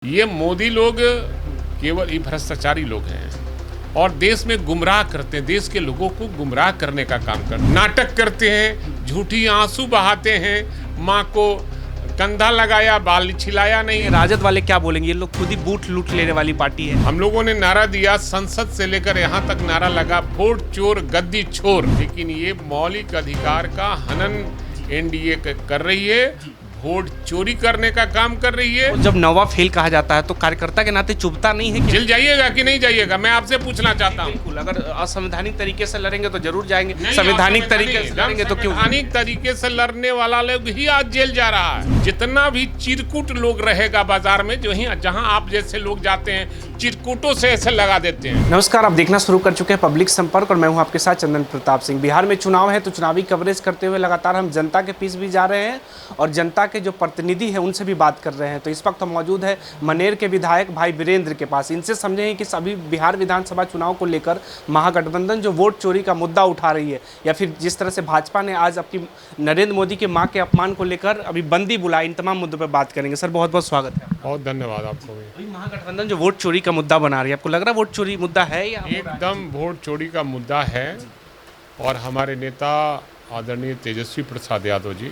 ये मोदी लोग केवल भ्रष्टाचारी लोग हैं और देश में गुमराह करते हैं, देश के लोगों को गुमराह करने का काम करते हैं, नाटक करते हैं, झूठी आंसू बहाते हैं, माँ को कंधा लगाया बाल छिलाया नहीं। राजद वाले क्या बोलेंगे? ये लोग खुद ही बूथ लूट लेने वाली पार्टी है। हम लोगों ने नारा दिया, संसद से लेकर यहाँ तक नारा लगा, वोट चोर गद्दी छोर, लेकिन ये मौलिक अधिकार का हनन एनडीए कर रही है, वोट चोरी करने का काम कर रही है। तो जब नवा फेल कहा जाता है तो कार्यकर्ता के नाते चुभता नहीं है? जेल जाइएगा कि नहीं जाइएगा, मैं आपसे पूछना चाहता हूँ। बिल्कुल, अगर असंवैधानिक तरीके से लड़ेंगे तो जरूर जाएंगे, संवैधानिक तरीके से लड़ेंगे तो क्यों? संवैधानिक तरीके से लड़ने वाला लोग ही आज जेल जा रहा है। जितना भी चिरकुट लोग रहेगा बाजार में, जो ही जहाँ आप जैसे लोग जाते हैं, चिरकुटों से ऐसे लगा देते हैं। नमस्कार, आप देखना शुरू कर चुके हैं पब्लिक संपर्क और मैं हूं आपके साथ चंदन प्रताप सिंह। बिहार में चुनाव है तो चुनावी कवरेज करते हुए लगातार हम जनता के बीच भी जा रहे हैं और जनता के जो प्रतिनिधि है उनसे भी बात कर रहे हैं। तो इस वक्त हम मौजूद है मनेर के विधायक भाई वीरेंद्र के पास। इनसे समझेंगे कि सभी बिहार विधानसभा चुनाव को लेकर महागठबंधन जो वोट चोरी का मुद्दा उठा रही है, या फिर जिस तरह से भाजपा ने आज अपनी नरेंद्र मोदी के मां के अपमान को लेकर अभी बंदी बुलाई, इन तमाम मुद्दों पर बात करेंगे। सर, बहुत बहुत स्वागत है। बहुत धन्यवाद आपको भी। अभी महागठबंधन जो वोट चोरी का मुद्दा बना रही है, आपको लग रहा है वोट चोरी मुद्दा है या? एकदम वोट चोरी का मुद्दा है और हमारे नेता आदरणीय तेजस्वी प्रसाद यादव जी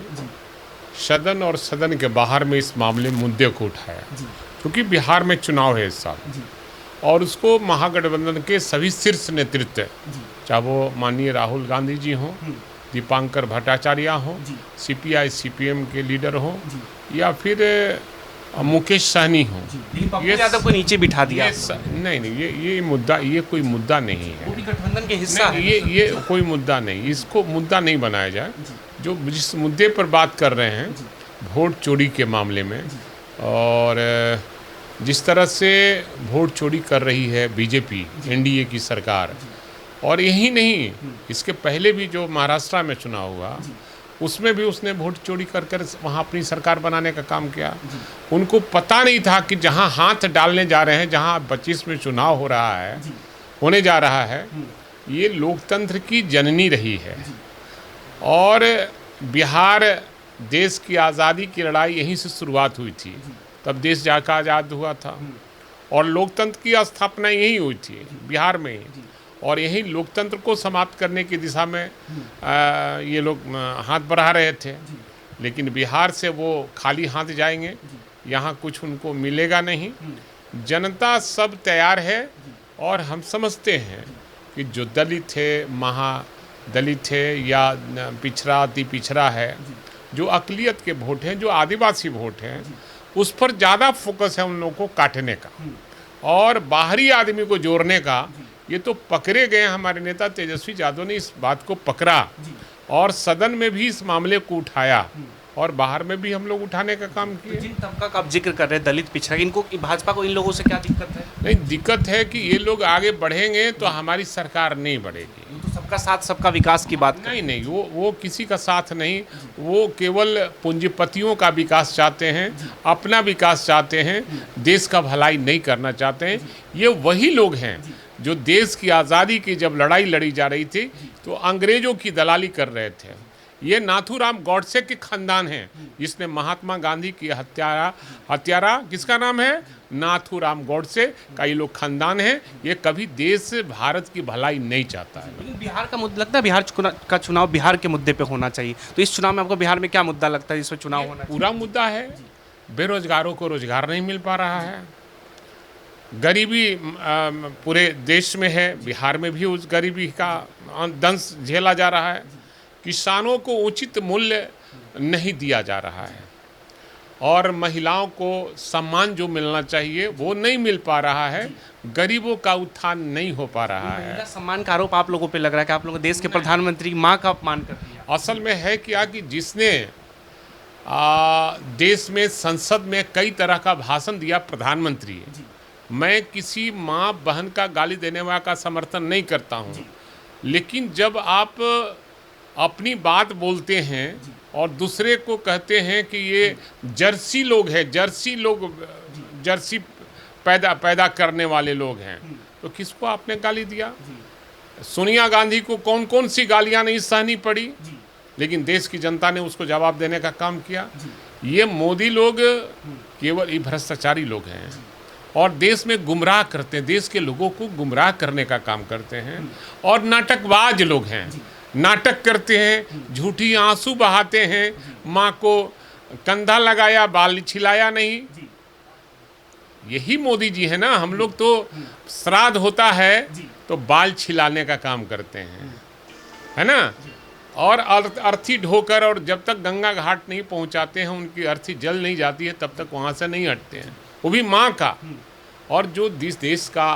सदन और सदन के बाहर में इस मामले मुद्दे को उठाया, क्योंकि बिहार में चुनाव है इस साल और उसको महागठबंधन के सभी शीर्ष नेतृत्व, चाहे वो माननीय राहुल गांधी जी हों, दीपांकर भट्टाचार्य हों, सीपीआई सीपीएम के लीडर हों, या फिर मुकेश सहनी हो, ये यादव को नीचे बिठा दिया। नहीं, ये मुद्दा, ये कोई मुद्दा नहीं है। वो भी गठबंधन के हिस्सा है। ये कोई मुद्दा नहीं, इसको मुद्दा नहीं बनाया जाए। जो जिस मुद्दे पर बात कर रहे हैं वोट चोरी के मामले में, और जिस तरह से वोट चोरी कर रही है बीजेपी एनडीए की सरकार, और यही नहीं, इसके पहले भी जो महाराष्ट्र में चुनाव हुआ उसमें भी उसने वोट चोरी कर वहाँ अपनी सरकार बनाने का काम किया। उनको पता नहीं था कि जहाँ हाथ डालने जा रहे हैं, जहाँ 25 में चुनाव हो रहा है, होने जा रहा है, ये लोकतंत्र की जननी रही है और बिहार देश की आज़ादी की लड़ाई यहीं से शुरुआत हुई थी। तब देश जाकर आज़ाद हुआ था और लोकतंत्र की स्थापना यहीं हुई थी, बिहार में ही, और यही लोकतंत्र को समाप्त करने की दिशा में ये लोग हाथ बढ़ा रहे थे। लेकिन बिहार से वो खाली हाथ जाएंगे, यहाँ कुछ उनको मिलेगा नहीं। जनता सब तैयार है और हम समझते हैं कि जो दलित है, महादलित है या पिछड़ा अति पिछड़ा है, जो अक़लियत के वोट हैं, जो आदिवासी वोट हैं, उस पर ज़्यादा फोकस है उन लोगों को काटने का और बाहरी आदमी को जोड़ने का। ये तो पकड़े गए, हमारे नेता तेजस्वी यादव ने इस बात को पकड़ा और सदन में भी इस मामले को उठाया और बाहर में भी हम लोग उठाने का काम किए। जिन तबका का आप जिक्र कर रहे हैं, दलित पिछड़ा, इनको भाजपा को इन लोगों से क्या दिक्कत है? नहीं, दिक्कत है कि ये लोग आगे बढ़ेंगे तो हमारी सरकार नहीं बढ़ेगी। तो सबका साथ सबका विकास की बात नहीं, वो किसी का साथ नहीं, वो केवल पूंजीपतियों का विकास चाहते हैं, अपना विकास चाहते हैं, देश का भलाई नहीं करना चाहते हैं। ये वही लोग हैं जो देश की आज़ादी की जब लड़ाई लड़ी जा रही थी तो अंग्रेज़ों की दलाली कर रहे थे। ये नाथूराम गॉडसे के खानदान हैं, जिसने महात्मा गांधी की हत्यारा किसका नाम है? नाथूराम गॉडसे का ये लोग खानदान है। ये कभी देश भारत की भलाई नहीं चाहता है। लेकिन बिहार का मुद्दा लगता है, बिहार का चुनाव बिहार के मुद्दे पे होना चाहिए। तो इस चुनाव में आपको बिहार में क्या मुद्दा लगता है जिसमें चुनाव होना? पूरा मुद्दा है, बेरोजगारों को रोजगार नहीं मिल पा रहा है, गरीबी पूरे देश में है, बिहार में भी उस गरीबी का दंश झेला जा रहा है, किसानों को उचित मूल्य नहीं दिया जा रहा है और महिलाओं को सम्मान जो मिलना चाहिए वो नहीं मिल पा रहा है, गरीबों का उत्थान नहीं हो पा रहा है। सम्मान का आरोप आप लोगों पे लग रहा है कि आप लोगों देश के प्रधानमंत्री की मां का अपमान कर दिया। असल में है क्या कि जिसने देश में संसद में कई तरह का भाषण दिया, प्रधानमंत्री है। मैं किसी माँ बहन का गाली देने वाला का समर्थन नहीं करता हूँ, लेकिन जब आप अपनी बात बोलते हैं और दूसरे को कहते हैं कि ये जर्सी लोग हैं, जर्सी पैदा करने वाले लोग हैं, तो किसको आपने गाली दिया? सोनिया गांधी को कौन कौन सी गालियाँ नहीं सहनी पड़ी, लेकिन देश की जनता ने उसको जवाब देने का काम किया। ये मोदी लोग केवल ये भ्रष्टाचारी लोग हैं और देश में गुमराह करते हैं, देश के लोगों को गुमराह करने का काम करते हैं और नाटकबाज लोग हैं, नाटक करते हैं, झूठी आंसू बहाते हैं, माँ को कंधा लगाया बाल छिलाया नहीं। यही मोदी जी है ना। हम लोग तो श्राद्ध होता है तो बाल छिलाने का काम करते हैं, है ना, और अर्थी ढोकर, और जब तक गंगा घाट नहीं पहुंचाते हैं, उनकी अर्थी जल नहीं जाती है, तब तक वहाँ से नहीं हटते हैं, वो भी माँ का। और जो देश का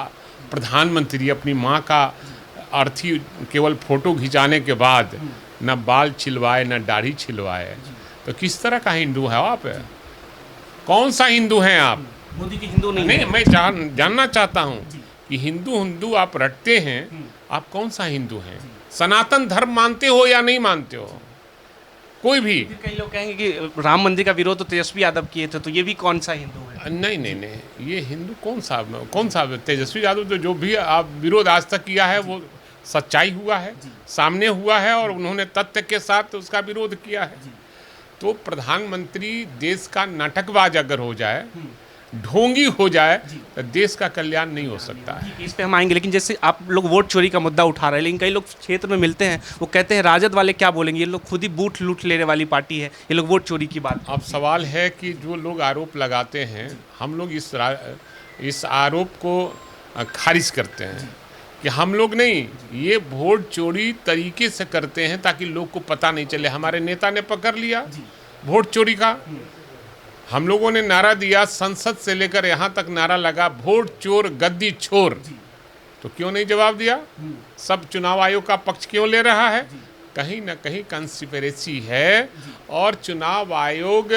प्रधानमंत्री अपनी माँ का अर्थी केवल फोटो खिंचाने के बाद न बाल छिलवाए न दाढ़ी छिलवाए, तो किस तरह का हिंदू है आप? कौन सा हिंदू हैं आप? मोदी की हिंदू नहीं, मैं जानना चाहता हूँ कि हिंदू आप रटते हैं, आप कौन सा हिंदू हैं? सनातन धर्म मानते हो या नहीं मानते हो? कोई भी। कई लोग कहेंगे कि राम मंदिर का विरोध तो तेजस्वी यादव किए थे, तो ये भी कौन सा हिंदू है? नहीं, ये हिंदू कौन सा तेजस्वी यादव तो जो भी आप विरोध आज तक किया है वो सच्चाई हुआ है, सामने हुआ है, और उन्होंने तथ्य के साथ उसका विरोध किया है। तो प्रधानमंत्री देश का नाटकबाज अगर हो जाए, ढोंगी हो जाए, तो देश का कल्याण नहीं हो सकता है। इस पे हम आएंगे, लेकिन जैसे आप लोग वोट चोरी का मुद्दा उठा रहे हैं, लेकिन कई लोग क्षेत्र में मिलते हैं, वो कहते हैं राजद वाले क्या बोलेंगे, ये लोग खुद ही बूथ लूट लेने वाली पार्टी है, ये लोग वोट चोरी की बात। अब सवाल है कि जो लोग आरोप लगाते हैं, हम लोग इस आरोप को खारिज करते हैं कि हम लोग नहीं, ये वोट चोरी तरीके से करते हैं ताकि लोग को पता नहीं चले। हमारे नेता ने पकड़ लिया वोट चोरी का। हम लोगों ने नारा दिया, संसद से लेकर यहाँ तक नारा लगा, वोट चोर गद्दी छोर। तो क्यों नहीं जवाब दिया? सब चुनाव आयोग का पक्ष क्यों ले रहा है? कहीं ना कहीं कंस्पिरेसी है। और चुनाव आयोग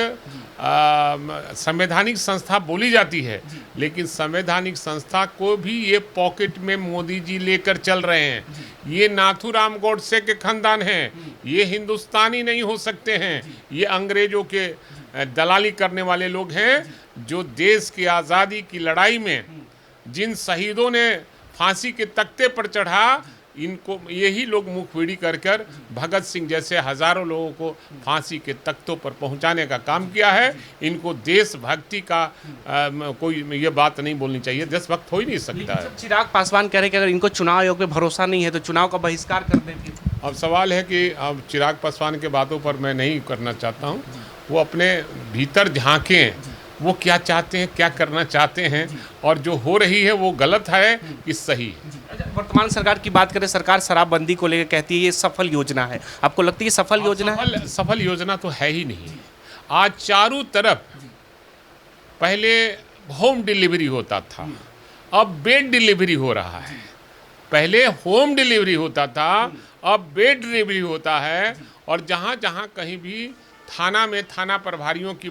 संवैधानिक संस्था बोली जाती है, लेकिन संवैधानिक संस्था को भी ये पॉकेट में मोदी जी लेकर चल रहे हैं। ये नाथूराम गोडसे के खानदान हैं, ये हिंदुस्तानी नहीं हो सकते हैं, ये अंग्रेजों के दलाली करने वाले लोग हैं, जो देश की आज़ादी की लड़ाई में जिन शहीदों ने फांसी के तख्ते पर चढ़ा, इनको यही लोग मुखबिरी कर कर भगत सिंह जैसे हजारों लोगों को फांसी के तख्तों पर पहुंचाने का काम किया है। इनको देशभक्ति का कोई ये बात नहीं बोलनी चाहिए, देशभक्त हो ही नहीं सकता है। चिराग पासवान कह रहे कि अगर इनको चुनाव आयोग पे भरोसा नहीं है तो चुनाव का बहिष्कार कर देंगे। अब सवाल है कि अब चिराग पासवान के बातों पर मैं नहीं करना चाहता हूँ। वो अपने भीतर झांकें, वो क्या चाहते हैं, क्या करना चाहते हैं, और जो हो रही है वो गलत है कि सही है। वर्तमान सरकार की बात करें, सरकार शराबबंदी को लेकर कहती है ये सफल योजना है। आपको लगती है सफल योजना है? सफल योजना तो है ही नहीं। आज चारों तरफ पहले होम डिलीवरी होता था, अब बेड डिलीवरी हो रहा है। पहले होम डिलीवरी होता था, अब बेड डिलीवरी होता है। और जहाँ जहाँ कहीं भी थाना में थाना प्रभारियों की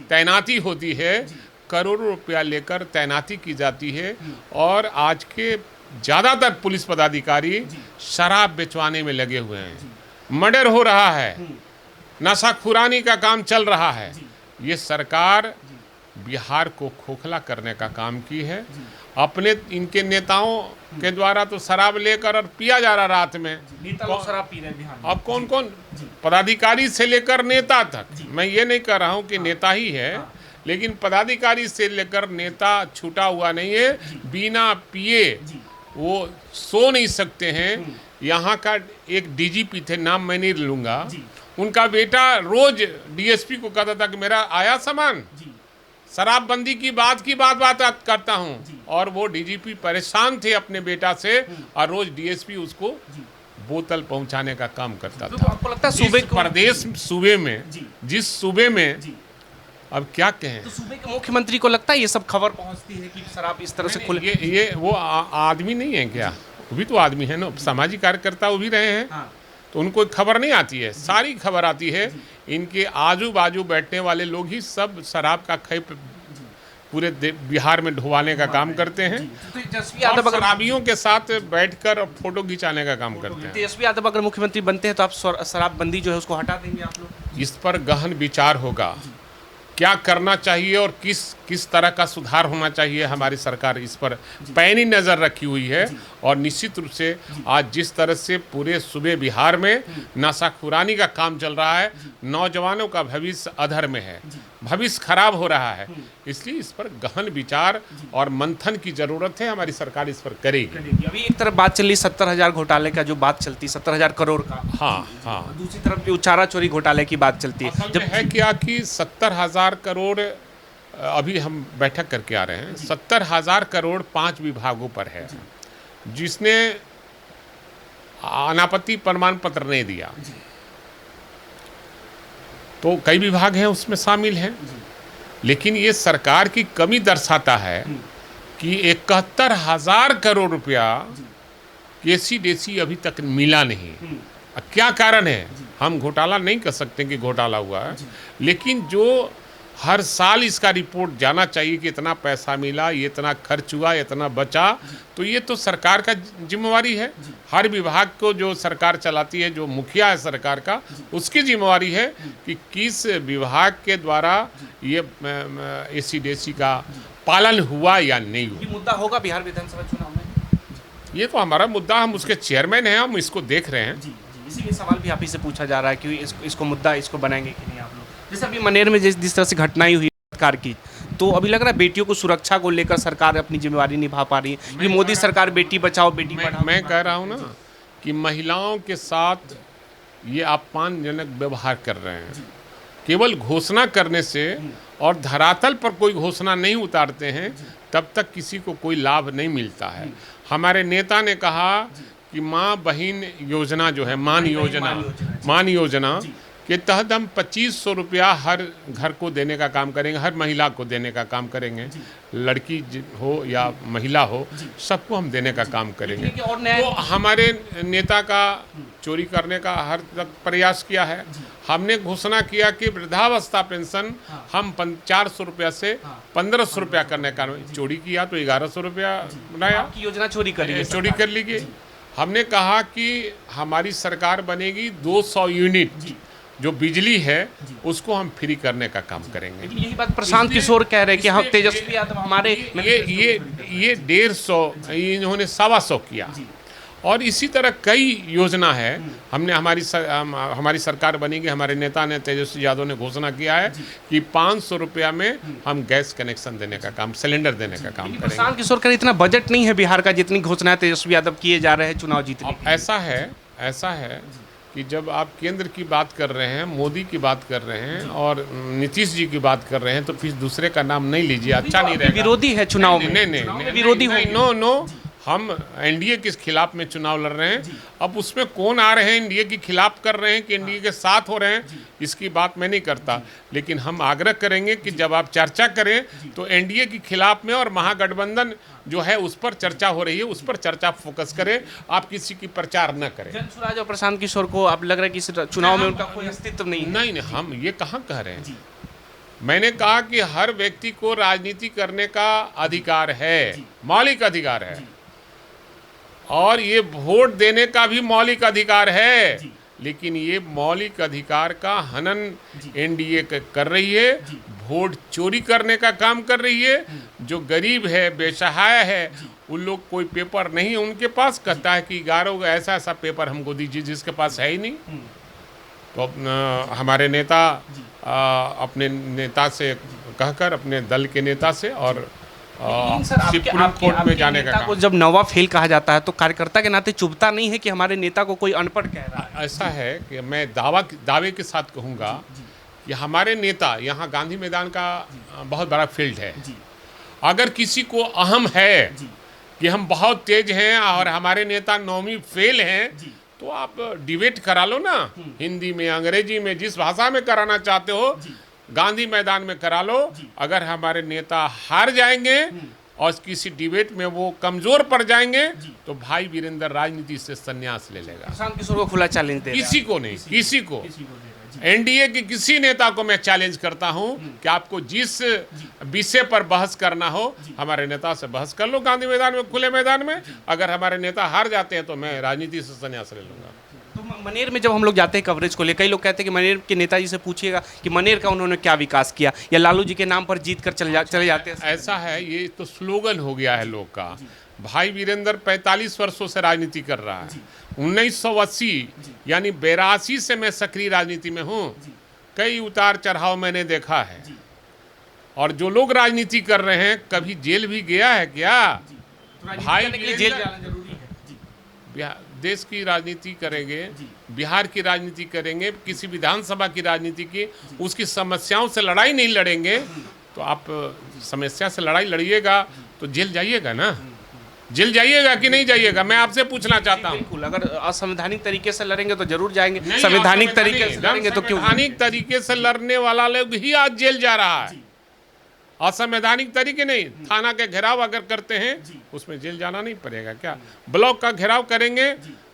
तैनाती होती है, करोड़ों रुपया लेकर तैनाती की जाती है। और आज के ज़्यादातर पुलिस पदाधिकारी शराब बेचवाने में लगे हुए हैं, मर्डर हो रहा है, नशाखुरानी का काम चल रहा है। ये सरकार बिहार को खोखला करने का काम की है। अपने इनके नेताओं के द्वारा तो शराब लेकर और पिया जा रहा रात में। शराब पी रहे बिहार में। अब कौन कौन, पदाधिकारी से लेकर नेता तक, मैं ये नहीं कह रहा हूँ कि नेता ही है, लेकिन पदाधिकारी से लेकर नेता छूटा हुआ नहीं है। बिना पिए वो सो नहीं सकते हैं। यहाँ का एक डीजीपी थे, नाम मैं नहीं लूँगा, उनका बेटा रोज डीएसपी को कहता था कि मेरा आया सामान, शराबबंदी की बात करता हूँ। और वो डीजीपी परेशान थे अपने बेटा से, और रोज डीएसपी उसको बोतल पहुंचाने का काम करता था। तो आपको लगता है सूबे प्रदेश सूबे में, जिस सूबे में, अब क्या कहें, तो सूबे के मुख्यमंत्री को लगता है ये सब खबर पहुंचती है कि शराब इस तरह से खुले? ये वो आदमी नहीं है क्या? वो भी तो आदमी है ना, सामाजिक कार्यकर्ता वो भी रहे हैं। हाँ। तो उनको खबर नहीं आती है, सारी खबर आती है। इनके आजू बाजू बैठने वाले लोग ही सब शराब का खैप पूरे बिहार में ढुवाने का काम करते हैं। तेजस्वी यादव शराबियों के साथ बैठकर फोटो खिंचाने का काम करते हैं। तेजस्वी यादव अगर मुख्यमंत्री बनते हैं तो आप शराबबंदी जो है उसको हटा देंगे आप लोग? इस पर गहन विचार होगा, क्या करना चाहिए और किस तरह का सुधार होना चाहिए, हमारी सरकार इस पर पैनी नज़र रखी हुई है। और निश्चित रूप से आज जिस तरह से पूरे सूबे बिहार में नशाखुरानी का काम चल रहा है, नौजवानों का भविष्य अधर में है, भविष्य खराब हो रहा है, इसलिए इस पर गहन विचार और मंथन की ज़रूरत है। हमारी सरकार इस पर करेगी। अभी एक तरफ बात चल रही 70,000 घोटाले का जो बात चलती, 70,000 करोड़ का, हाँ हाँ। दूसरी तरफ जो चारा चोरी घोटाले की बात चलती है। जब है क्या कि 70,000 करोड़, अभी हम बैठक करके आ रहे हैं, 70,000 करोड़ 5 विभागों पर है, जिसने अनापत्ति प्रमाण पत्र नहीं दिया, तो कई विभाग हैं उसमें शामिल हैं। लेकिन ये सरकार की कमी दर्शाता है कि 71,000 करोड़ रुपया केसी डेसी अभी तक मिला नहीं। क्या कारण है? हम घोटाला नहीं कह सकते कि घोटाला हुआ है, लेकिन जो हर साल इसका रिपोर्ट जाना चाहिए कि इतना पैसा मिला, ये इतना खर्च हुआ, इतना बचा, तो ये तो सरकार का जिम्मेवारी है। हर विभाग को जो सरकार चलाती है, जो मुखिया है सरकार का, उसकी जिम्मेवारी है कि किस विभाग के द्वारा ये एसी डेसी का पालन हुआ या नहीं हुआ। ये मुद्दा होगा बिहार विधानसभा चुनाव में। ये तो हमारा मुद्दा, हम उसके चेयरमैन हैं, हम इसको देख रहे हैं। इसीलिए सवाल भी आप ही से पूछा जा रहा है कि इसको मुद्दा इसको बनाएंगे कि नहीं आप लोग। जैसे अभी मनेर में जिस तरह से घटनाएं हुई सरकार की, तो अभी लग रहा है बेटियों को सुरक्षा को लेकर सरकार अपनी जिम्मेवारी निभा पा रही है। ये मोदी सरकार बेटी बचाओ बेटी पढ़ाओ। मैं कह रहा हूँ ना कि महिलाओं के साथ ये अपमानजनक व्यवहार कर रहे हैं। केवल घोषणा करने से और धरातल पर कोई घोषणा नहीं उतारते हैं, तब तक किसी को कोई लाभ नहीं मिलता है। हमारे नेता ने कहा कि माँ बहन योजना जो है, मान योजना के तहत हम 2,500 रुपया हर घर को देने का काम करेंगे, हर महिला को देने का काम करेंगे, लड़की हो या महिला हो, सबको हम देने का काम करेंगे। तो हमारे नेता का चोरी करने का हर तक प्रयास किया है। हमने घोषणा किया कि वृद्धावस्था पेंशन हम 400 रुपया से 1,500 रुपया करने का, चोरी किया तो 1,100 रुपया बनाया, योजना चोरी कर लीजिए। हमने कहा कि हमारी सरकार बनेगी 200 यूनिट जो बिजली है उसको हम फ्री करने का काम करेंगे। यही बात प्रशांत किशोर कह रहे हैं कि हम तेजस्वी यादव हमारे ये 150 इन्होंने 125 किया। और इसी तरह कई योजना है। हमने हमारी सरकार बनेगी, हमारे नेता ने तेजस्वी यादव ने घोषणा किया है कि 500 रुपया में हम गैस कनेक्शन देने का काम, सिलेंडर देने का काम करेंगे। प्रशांत किशोर का इतना बजट नहीं है बिहार का जितनी घोषणाएं तेजस्वी यादव किए जा रहे हैं चुनाव जीतने। ऐसा है कि जब आप केंद्र की बात कर रहे हैं, मोदी की बात कर रहे हैं और नीतीश जी की बात कर रहे हैं, तो फिर दूसरे का नाम नहीं लीजिए, अच्छा नहीं रहेगा। विरोधी है चुनाव में, नहीं विरोधी नो, हम एनडीए के खिलाफ में चुनाव लड़ रहे हैं। अब उसमें कौन आ रहे हैं एनडीए के खिलाफ कर रहे हैं कि एनडीए के साथ हो रहे हैं, इसकी बात मैं नहीं करता। लेकिन हम आग्रह करेंगे कि जब आप चर्चा करें तो एनडीए के खिलाफ में और महागठबंधन जो है उस पर चर्चा हो रही है, उस पर चर्चा फोकस करें, आप किसी की प्रचार न करें। जनसुराज और प्रशांत किशोर को अब लग रहा है कि इस चुनाव में उनका कोई अस्तित्व नहीं है। नहीं, हम ये कहाँ कह रहे हैं। मैंने कहा कि हर व्यक्ति को राजनीति करने का अधिकार है, मौलिक अधिकार है, और ये वोट देने का भी मौलिक अधिकार है। लेकिन ये मौलिक अधिकार का हनन एनडीए कर रही है, वोट चोरी करने का काम कर रही है। जो गरीब है, बेसहाय है, उन लोग कोई पेपर नहीं है उनके पास, कहता है कि 11 ऐसा पेपर हमको दीजिए जिसके पास है ही नहीं। तो हमारे नेता अपने नेता से कहकर, अपने दल के नेता से और सुप्रीम कोर्ट में जाने का को जब नवा फेल कहा जाता है तो कार्यकर्ता के नाते चुभता नहीं है कि हमारे नेता को कोई अनपढ़ कह रहा है? ऐसा है कि मैं दावे के साथ कहूँगा कि हमारे नेता, यहाँ गांधी मैदान का बहुत बड़ा फील्ड है। अगर किसी को अहम है कि हम बहुत तेज हैं और हमारे नेता 9वीं फेल हैं, तो आप डिबेट करा लो ना, हिंदी में, अंग्रेजी में, जिस भाषा में कराना चाहते हो, गांधी मैदान में करा लो। अगर हमारे नेता हार जाएंगे और किसी डिबेट में वो कमजोर पड़ जाएंगे, तो भाई वीरेंद्र राजनीति से संन्यास ले लेगा। प्रशांत किशोर को खुला चैलेंज दे रहा है। किसी को नहीं, किसी को। एनडीए के किसी नेता को मैं चैलेंज करता हूं कि आपको जिस विषय पर बहस करना हो, हमारे नेता से बहस कर लो गांधी मैदान में, खुले मैदान में। अगर हमारे नेता हार जाते हैं तो मैं राजनीति से संन्यास ले लूंगा। तो मनेर में जब हम लोग जाते हैं कवरेज को ले, कई लोग कहते हैं कि मनेर के नेताजी से पूछिएगा कि मनेर का उन्होंने क्या विकास किया, या लालू जी के नाम पर जीत कर चले जाते हैं। ऐसा है, ये तो स्लोगन हो गया है लोग का। भाई वीरेंद्र 45 वर्षों से राजनीति कर रहा है। 1980 यानी 82 से मैं सक्रिय राजनीति में हूँ। कई उतार चढ़ाव मैंने देखा है। और जो लोग राजनीति कर रहे हैं, कभी जेल भी गया है क्या? भाई जेल जाना जरूरी है। देश की राजनीति करेंगे, बिहार की राजनीति करेंगे, किसी विधानसभा की राजनीति की, उसकी समस्याओं से लड़ाई नहीं लड़ेंगे तो आप समस्या से लड़ाई लड़िएगा तो जेल जाइएगा ना। जेल जाइएगा कि नहीं जाइएगा, मैं आपसे पूछना चाहता हूँ। बिल्कुल, अगर असंवैधानिक तरीके से लड़ेंगे तो जरूर जाएंगे, नहीं, संवैधानिक तरीके से लड़ेंगे तो क्यों? संवैधानिक तरीके से लड़ने वाला लोग ही आज जेल जा रहा है। असंवैधानिक तरीके नहीं, थाना के घेराव अगर करते हैं उसमें जेल जाना नहीं पड़ेगा क्या? ब्लॉक का घेराव करेंगे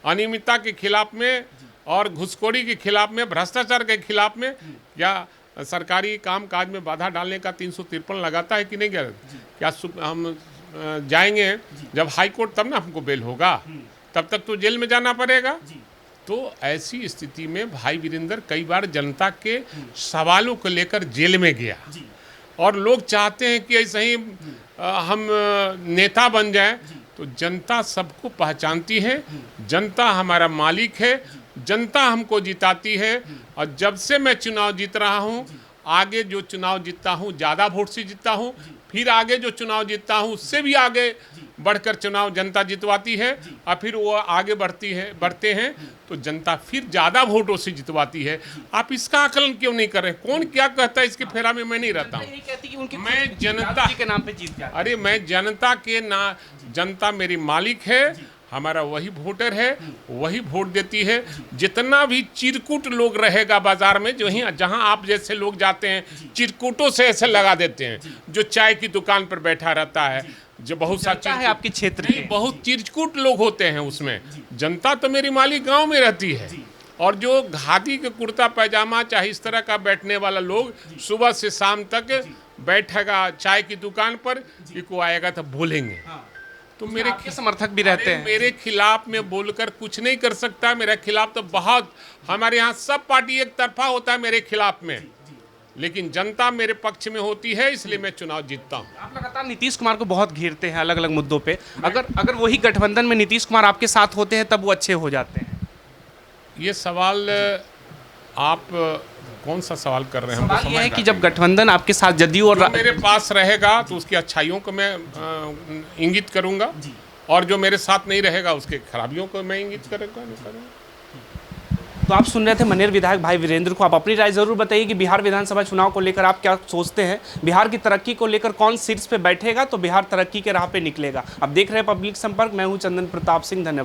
अनियमितता के खिलाफ में और घुसखोरी के खिलाफ में, भ्रष्टाचार के खिलाफ में, या सरकारी काम काज में बाधा डालने का 353 लगाता है कि नहीं? क्या हम जाएंगे जब हाई कोर्ट, तब ना हमको बेल होगा, तब तक तो जेल में जाना पड़ेगा। तो ऐसी स्थिति में भाई वीरेंद्र कई बार जनता के सवालों को लेकर जेल में गया। और लोग चाहते हैं कि ऐसे ही हम नेता बन जाएं, तो जनता सबको पहचानती है। जनता हमारा मालिक है, जनता हमको जिताती है। और जब से मैं चुनाव जीत रहा हूं, आगे जो चुनाव जीतता हूं ज़्यादा वोट से जीतता हूं, फिर आगे जो चुनाव जीतता हूं उससे भी आगे बढ़कर चुनाव जनता जितवाती है, और फिर वो आगे बढ़ते हैं तो जनता फिर ज़्यादा वोटों से जितवाती है। आप इसका आकलन क्यों नहीं कर रहे? कौन क्या कहता है इसके फेरा में मैं नहीं रहता हूँ। मैं जनता के नाम पे जीत गया। अरे मैं जनता के ना, जनता मेरी मालिक है, हमारा वही वोटर है, वही वोट देती है। जितना भी चिरकुट लोग रहेगा बाजार में, जो ही जहां आप जैसे लोग जाते हैं, चिरकुटों से ऐसे लगा देते हैं। जो चाय की दुकान पर बैठा रहता है, जो बहुत सा है आपके क्षेत्र के, बहुत चिरकुट लोग होते हैं उसमें। जनता तो मेरी मालिक गांव में रहती है। और जो खादी के कुर्ता पैजामा चाहे इस तरह का बैठने वाला लोग सुबह से शाम तक बैठेगा चाय की दुकान पर, को आएगा तो बोलेंगे। तो मेरे समर्थक भी रहते हैं। मेरे खिलाफ में बोलकर कुछ नहीं कर सकता। मेरे खिलाफ तो बहुत, हमारे यहाँ सब पार्टी एक तरफा होता है मेरे खिलाफ में, लेकिन जनता मेरे पक्ष में होती है, इसलिए मैं चुनाव जीतता हूँ। आप लगातार नीतीश कुमार को बहुत घेरते हैं अलग अलग मुद्दों पे। अगर वही गठबंधन में नीतीश कुमार आपके साथ होते हैं तब वो अच्छे हो जाते हैं? ये सवाल आप कौन सा सवाल कर रहे हैं? सवाल ये है कि जब गठबंधन आपके साथ जदयू और मेरे पास रहेगा तो उसकी अच्छाइयों को मैं इंगित करूंगा, और जो मेरे साथ नहीं रहेगा उसके खराबियों को मैं इंगित करूंगा। तो आप सुन रहे थे मनेर विधायक भाई वीरेंद्र को। आप अपनी राय जरूर बताइए कि बिहार विधानसभा चुनाव को लेकर आप क्या सोचते हैं, बिहार की तरक्की को लेकर कौन शीर्ष पे बैठेगा तो बिहार तरक्की के राह पे निकलेगा। आप देख रहे हैं पब्लिक संपर्क, मैं हूं चंदन प्रताप सिंह, धन्यवाद।